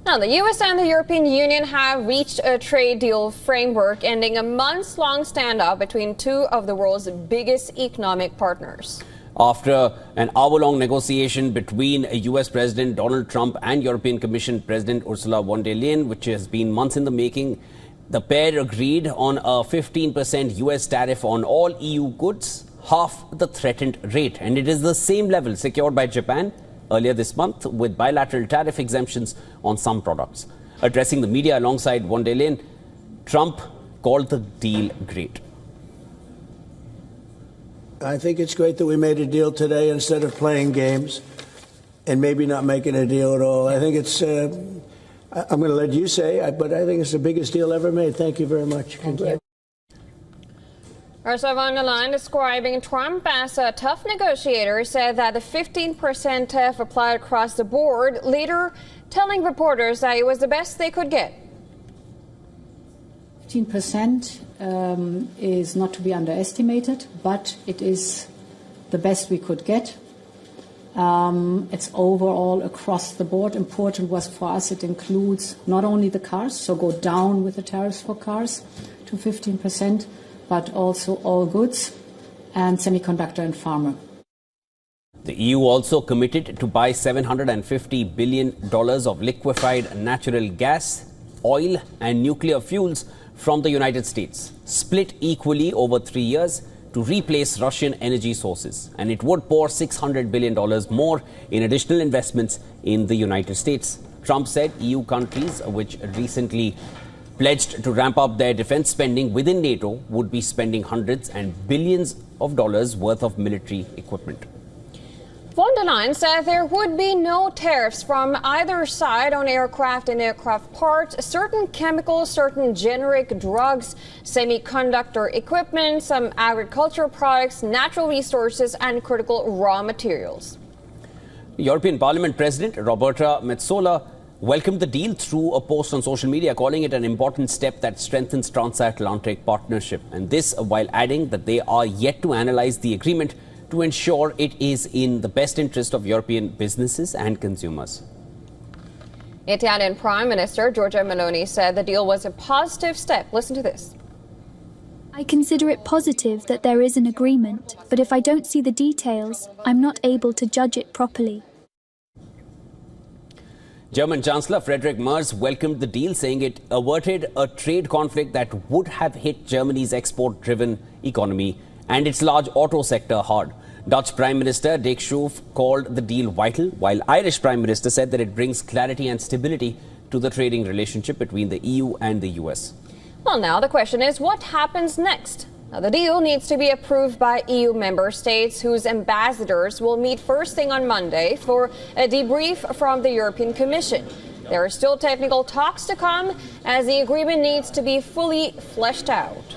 Now, the U.S. and the European Union have reached a trade deal framework ending a months-long standoff between two of the world's biggest economic partners. After an hour-long negotiation between U.S. President Donald Trump and European Commission President Ursula von der Leyen, which has been months in the making, the pair agreed on a 15% U.S. tariff on all EU goods, half the threatened rate. And it is the same level secured by Japan earlier this month, with bilateral tariff exemptions on some products. Addressing the media alongside von der Leyen, Trump called the deal great. I think it's great that we made a deal today instead of playing games and maybe not making a deal at all. I think it's, I'm going to let you say, but I think it's the biggest deal ever made. Thank you very much. Thank you. Ursula von der Leyen, describing Trump as a tough negotiator, said that the 15% tariff applied across the board, later telling reporters that it was the best they could get. 15% is not to be underestimated, but it is the best we could get. It's overall across the board. Important was for us, it includes not only the cars, so go down with the tariffs for cars to 15%, but also all goods and semiconductor and pharma. The EU also committed to buy $750 billion of liquefied natural gas, oil and nuclear fuels from the United States, split equally over 3 years to replace Russian energy sources. And it would pour $600 billion more in additional investments in the United States. Trump said EU countries, which recently pledged to ramp up their defense spending within NATO, would be spending hundreds and billions of dollars worth of military equipment. Von der Leyen said there would be no tariffs from either side on aircraft and aircraft parts, certain chemicals, certain generic drugs, semiconductor equipment, some agricultural products, natural resources and critical raw materials. European Parliament President Roberta Metsola welcomed the deal through a post on social media, calling it an important step that strengthens transatlantic partnership. And this while adding that they are yet to analyze the agreement to ensure it is in the best interest of European businesses and consumers. Italian Prime Minister Giorgia Meloni said the deal was a positive step. Listen to this. I consider it positive that there is an agreement, but if I don't see the details, I'm not able to judge it properly. German Chancellor Friedrich Merz welcomed the deal, saying it averted a trade conflict that would have hit Germany's export-driven economy and its large auto sector hard. Dutch Prime Minister Dick Schoof called the deal vital, while Irish Prime Minister said that it brings clarity and stability to the trading relationship between the EU and the US. Well, now the question is, what happens next? Now, the deal needs to be approved by EU member states, whose ambassadors will meet first thing on Monday for a debrief from the European Commission. There are still technical talks to come, as the agreement needs to be fully fleshed out.